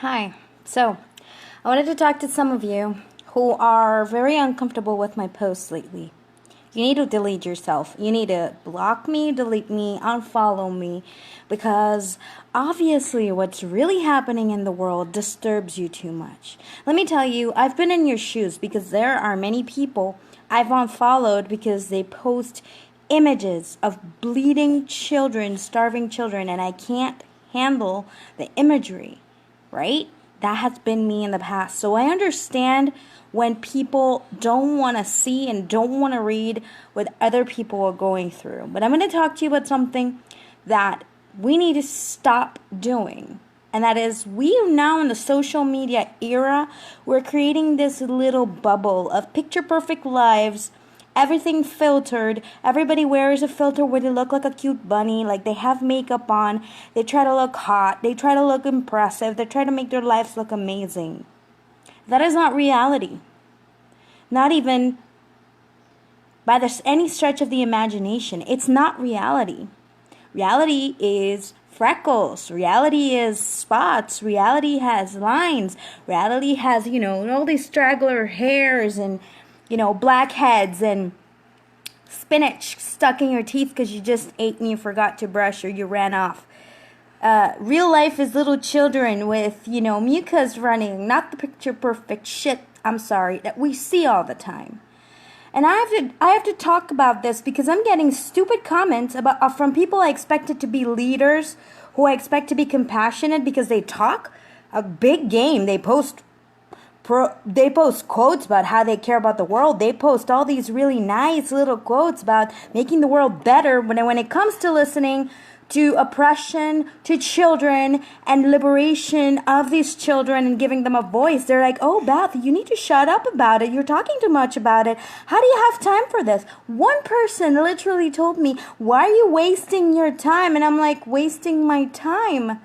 Hi. So, I wanted to talk to some of you who are very uncomfortable with my posts lately. You need to delete yourself. You need to block me, delete me, unfollow me, because obviously what's really happening in the world disturbs you too much. Let me tell you, I've been in your shoes because there are many people I've unfollowed because they post images of bleeding children, starving children, and I can't handle the imagery, right? That has been me in the past. So I understand when people don't want to see and don't want to read what other people are going through. But I'm going to talk to you about something that we need to stop doing. And that is, we are now in the social media era. We're creating this little bubble of picture perfect lives. Everything filtered. Everybody wears a filter where they look like a cute bunny, like they have makeup on. They try to look hot. They try to look impressive. They try to make their lives look amazing. That is not reality. Not even by any stretch of the imagination. It's not reality. Reality is freckles. Reality is spots. Reality has lines. Reality has, all these straggler hairs and blackheads and spinach stuck in your teeth because you just ate and you forgot to brush or you ran off. Real life is little children with, mucus running, not the picture perfect shit, that we see all the time. And I have to talk about this because I'm getting stupid comments from people I expected to be leaders, who I expect to be compassionate because they talk a big game. They post quotes about how they care about the world. They post all these really nice little quotes about making the world better. But when it comes to listening to oppression to children and liberation of these children and giving them a voice, they're like, oh, Beth, you need to shut up about it. You're talking too much about it. How do you have time for this? One person literally told me, why are you wasting your time? And I'm like, wasting my time?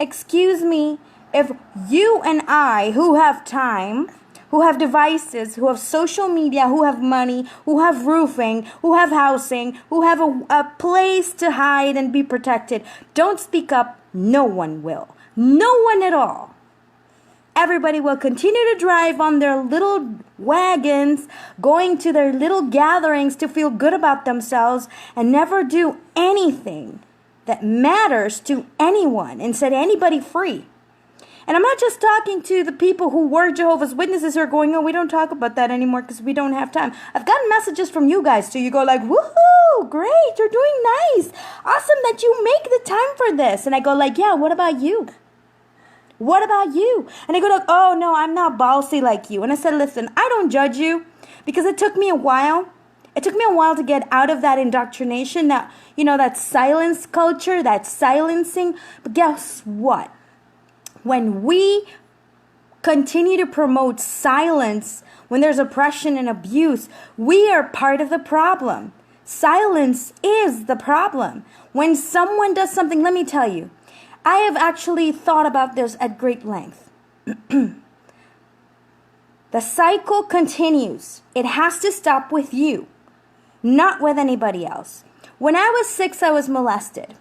Excuse me. If you and I, who have time, who have devices, who have social media, who have money, who have roofing, who have housing, who have a place to hide and be protected, don't speak up, no one will. No one at all. Everybody will continue to drive on their little wagons, going to their little gatherings to feel good about themselves and never do anything that matters to anyone and set anybody free. And I'm not just talking to the people who were Jehovah's Witnesses who are going, oh, we don't talk about that anymore because we don't have time. I've gotten messages from you guys too. You go like, woohoo, great, you're doing nice. Awesome that you make the time for this. And I go like, yeah, what about you? What about you? And they go like, oh, no, I'm not ballsy like you. And I said, listen, I don't judge you because it took me a while. It took me a while to get out of that indoctrination, that silence culture, that silencing. But guess what? When we continue to promote silence, when there's oppression and abuse, we are part of the problem. Silence is the problem. When someone does something, let me tell you, I have actually thought about this at great length. The cycle continues. It has to stop with you, not with anybody else. When I was 6, I was molested.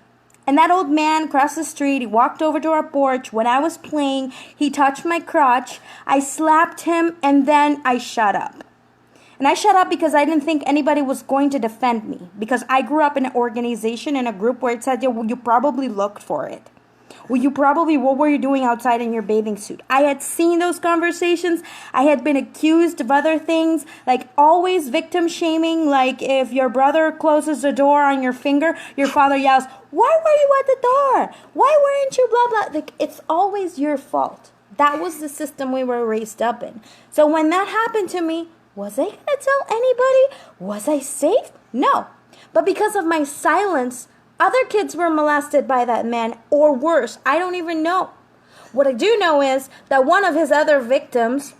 And that old man across the street, he walked over to our porch. When I was playing, he touched my crotch. I slapped him, and then I shut up. And I shut up because I didn't think anybody was going to defend me. Because I grew up in an organization, in a group where it said, you probably looked for it. What were you doing outside in your bathing suit? I had seen those conversations. I had been accused of other things, like always victim shaming. Like if your brother closes the door on your finger, your father yells, why were you at the door? Why weren't you blah, blah? Like, it's always your fault. That was the system we were raised up in. So when that happened to me, was I going to tell anybody? Was I safe? No. But because of my silence, other kids were molested by that man, or worse. I don't even know. What I do know is that one of his other victims,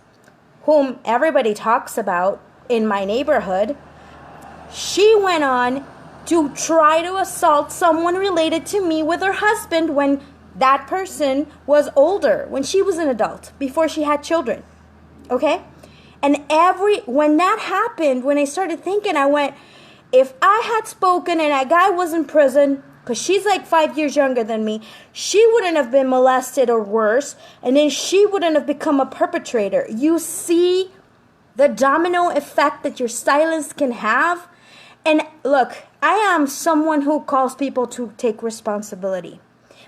whom everybody talks about in my neighborhood, she went on to try to assault someone related to me with her husband when that person was older, when she was an adult, before she had children. Okay? And when that happened, when I started thinking, I went, if I had spoken and that guy was in prison, because she's like 5 years younger than me, she wouldn't have been molested or worse, and then she wouldn't have become a perpetrator. You see the domino effect that your silence can have? And look, I am someone who calls people to take responsibility,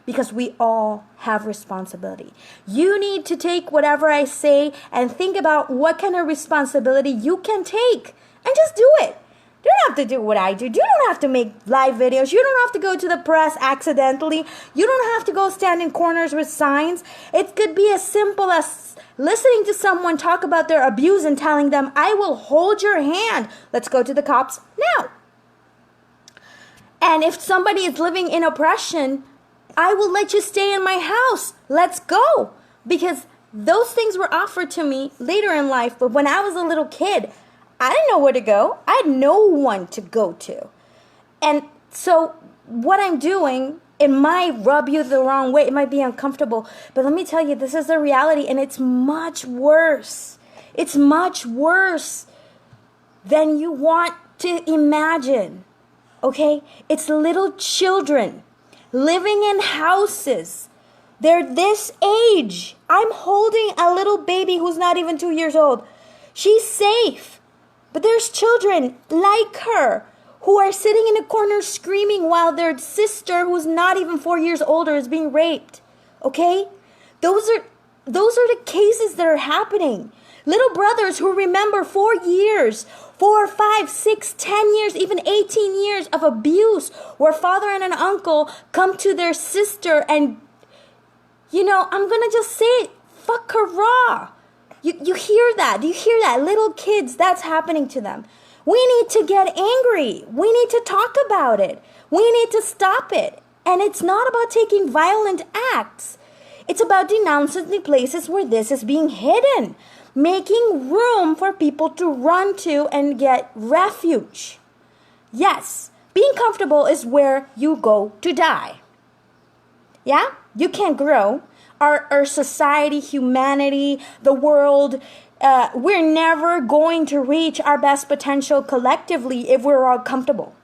because we all have responsibility. You need to take whatever I say and think about what kind of responsibility you can take, and just do it. You don't have to do what I do. You don't have to make live videos. You don't have to go to the press accidentally. You don't have to go stand in corners with signs. It could be as simple as listening to someone talk about their abuse and telling them, I will hold your hand. Let's go to the cops now. And if somebody is living in oppression, I will let you stay in my house. Let's go. Because those things were offered to me later in life. But when I was a little kid, I didn't know where to go. I had no one to go to. And so what I'm doing, it might rub you the wrong way. It might be uncomfortable. But let me tell you, this is the reality. And it's much worse. It's much worse than you want to imagine. Okay? It's little children living in houses. They're this age. I'm holding a little baby who's not even 2 years old. She's safe. But there's children like her who are sitting in a corner screaming while their sister, who's not even 4 years older, is being raped. Okay? Those are the cases that are happening. Little brothers who remember 4 years, 4, 5, 6, 10 years, even 18 years of abuse, where father and an uncle come to their sister and, I'm going to just say it, fuck her raw. You hear that? Do you hear that? Little kids, that's happening to them. We need to get angry. We need to talk about it. We need to stop it. And it's not about taking violent acts. It's about denouncing the places where this is being hidden. Making room for people to run to and get refuge. Yes, being comfortable is where you go to die. Yeah? You can't grow. Our society, humanity, the world, we're never going to reach our best potential collectively if we're all comfortable.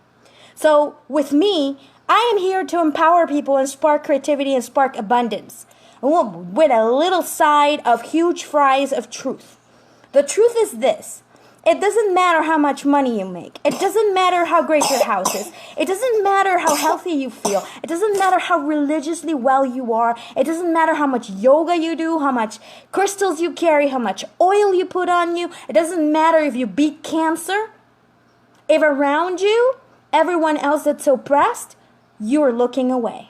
So with me, I am here to empower people and spark creativity and spark abundance with a little side of huge fries of truth. The truth is this. It doesn't matter how much money you make. It doesn't matter how great your house is. It doesn't matter how healthy you feel. It doesn't matter how religiously well you are. It doesn't matter how much yoga you do, how much crystals you carry, how much oil you put on you. It doesn't matter if you beat cancer. If around you, everyone else that's oppressed, you're looking away.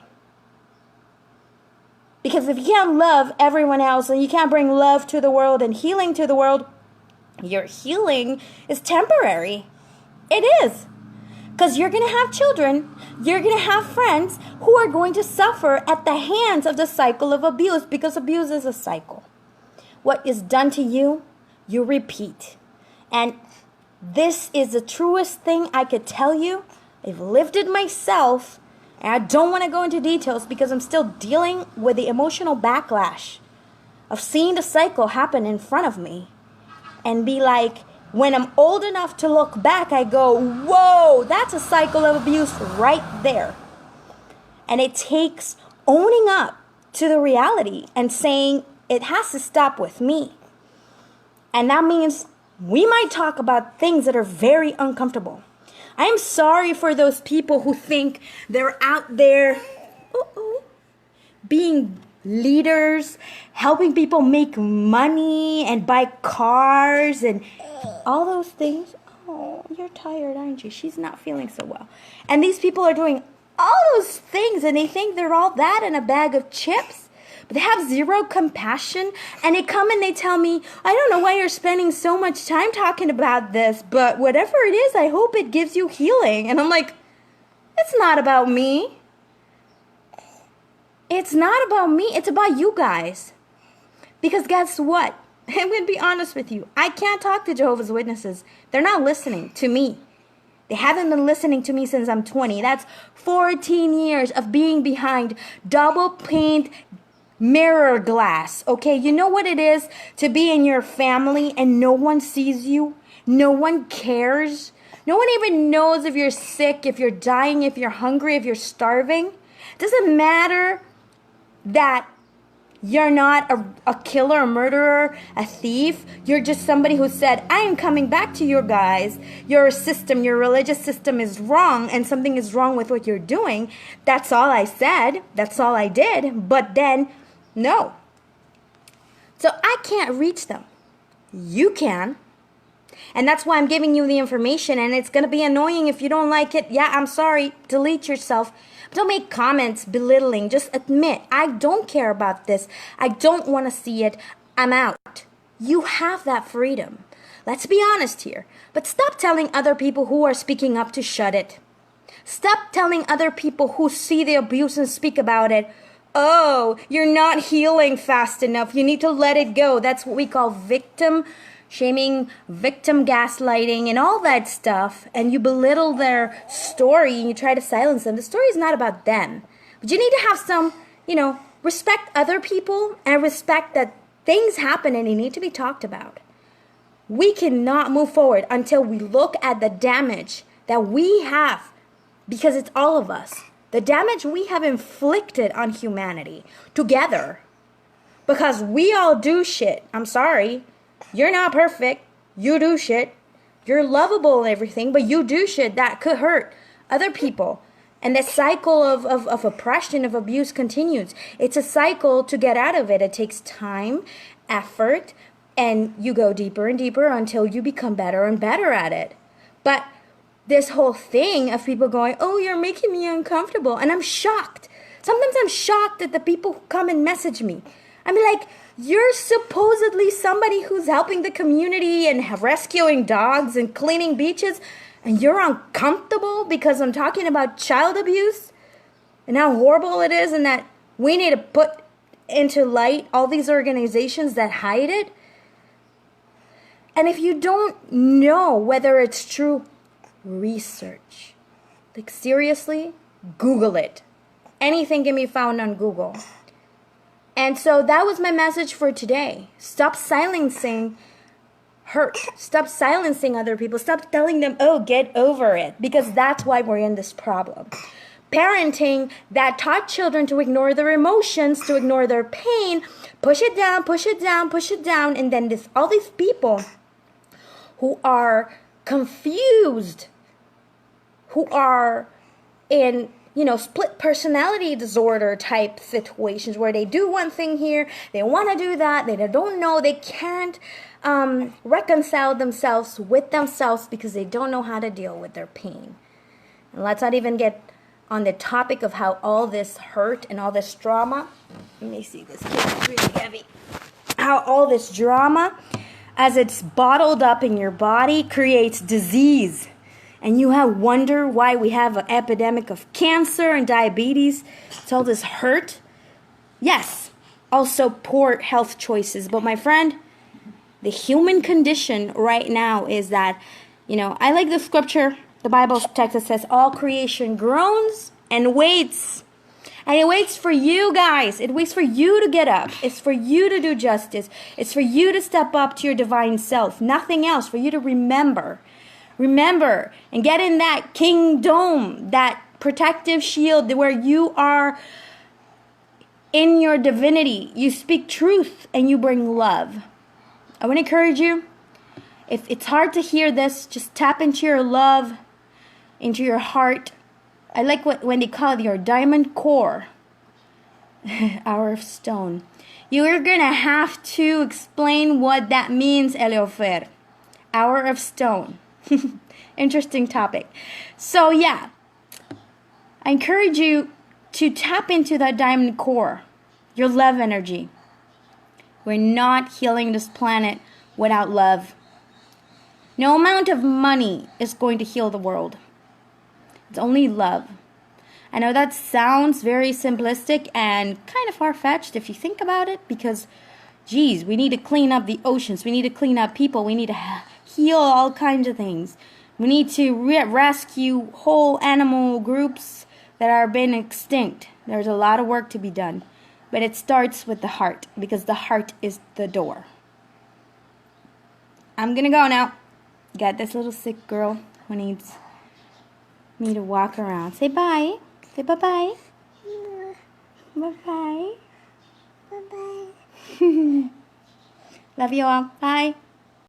Because if you can't love everyone else and you can't bring love to the world and healing to the world, your healing is temporary. It is. Because you're going to have children, you're going to have friends who are going to suffer at the hands of the cycle of abuse, because abuse is a cycle. What is done to you, you repeat. And this is the truest thing I could tell you. I've lived it myself, and I don't want to go into details because I'm still dealing with the emotional backlash of seeing the cycle happen in front of me. And be like, when I'm old enough to look back, I go, whoa, that's a cycle of abuse right there. And it takes owning up to the reality and saying, it has to stop with me. And that means we might talk about things that are very uncomfortable. I am sorry for those people who think they're out there being leaders, helping people make money and buy cars and all those things. Oh, you're tired, aren't you? She's not feeling so well. And these people are doing all those things and they think they're all that in a bag of chips. But they have zero compassion, and they come and they tell me, I don't know why you're spending so much time talking about this, but whatever it is, I hope it gives you healing. And I'm like, it's not about me. It's not about me. It's about you guys. Because guess what? I'm going to be honest with you. I can't talk to Jehovah's Witnesses. They're not listening to me. They haven't been listening to me since I'm 20. That's 14 years of being behind double pane mirror glass. Okay, you know what it is to be in your family and no one sees you? No one cares? No one even knows if you're sick, if you're dying, if you're hungry, if you're starving. It doesn't matter that you're not a killer, a murderer, a thief. You're just somebody who said, I am coming back to you guys. Your system, your religious system is wrong and something is wrong with what you're doing. That's all I said. That's all I did. But then, no. So I can't reach them. You can. And that's why I'm giving you the information, and it's going to be annoying if you don't like it. Yeah, I'm sorry. Delete yourself. Don't make comments belittling. Just admit, I don't care about this. I don't want to see it. I'm out. You have that freedom. Let's be honest here. But stop telling other people who are speaking up to shut it. Stop telling other people who see the abuse and speak about it, oh, you're not healing fast enough. You need to let it go. That's what we call victim shaming, victim gaslighting, and all that stuff. And you belittle their story and you try to silence them. The story is not about them. But you need to have some, respect other people and respect that things happen and they need to be talked about. We cannot move forward until we look at the damage that we have, because it's all of us. The damage we have inflicted on humanity together. Because we all do shit. I'm sorry. You're not perfect. You do shit. You're lovable and everything, but you do shit that could hurt other people. And the cycle of oppression, of abuse continues. It's a cycle to get out of it. It takes time, effort, and you go deeper and deeper until you become better and better at it. But this whole thing of people going, oh, you're making me uncomfortable. And I'm shocked. Sometimes I'm shocked at the people who come and message me. I'm like, you're supposedly somebody who's helping the community and rescuing dogs and cleaning beaches, and you're uncomfortable because I'm talking about child abuse and how horrible it is, and that we need to put into light all these organizations that hide it. And if you don't know whether it's true, research. Like, seriously, Google it. Anything can be found on Google. And so that was my message for today. Stop silencing hurt. Stop silencing other people. Stop telling them, oh, get over it. Because that's why we're in this problem. Parenting that taught children to ignore their emotions, to ignore their pain, push it down, push it down, push it down. And then all these people who are confused, who are in split personality disorder type situations where they do one thing here, they want to do that, they don't know, they can't reconcile themselves with themselves because they don't know how to deal with their pain. And let's not even get on the topic of how all this hurt and all this drama, let me see, this kid is really heavy, how all this drama, as it's bottled up in your body, creates disease. And you wonder why we have an epidemic of cancer and diabetes. It's all this hurt. Yes, also poor health choices. But my friend, the human condition right now is that, I like the scripture. The Bible text that says, all creation groans and waits. And it waits for you guys. It waits for you to get up. It's for you to do justice. It's for you to step up to your divine self. Nothing else. For you to remember and get in that kingdom, that protective shield where you are in your divinity. You speak truth and you bring love. I want to encourage you. If it's hard to hear this, just tap into your love, into your heart. I like when they call it your diamond core. Hour of stone. You're going to have to explain what that means, Eliofer. Hour of stone. Interesting topic. So yeah, I encourage you to tap into that diamond core, your love energy. We're not healing this planet without love. No amount of money is going to heal the world. It's only love. I know that sounds very simplistic and kind of far-fetched if you think about it, because geez, we need to clean up the oceans, we need to clean up people, we need to heal all kinds of things. We need to rescue whole animal groups that are being extinct. There's a lot of work to be done. But it starts with the heart, because the heart is the door. I'm going to go now. Got this little sick girl who needs me to walk around. Say bye. Say bye-bye. Bye-bye. Bye-bye. Love you all. Bye.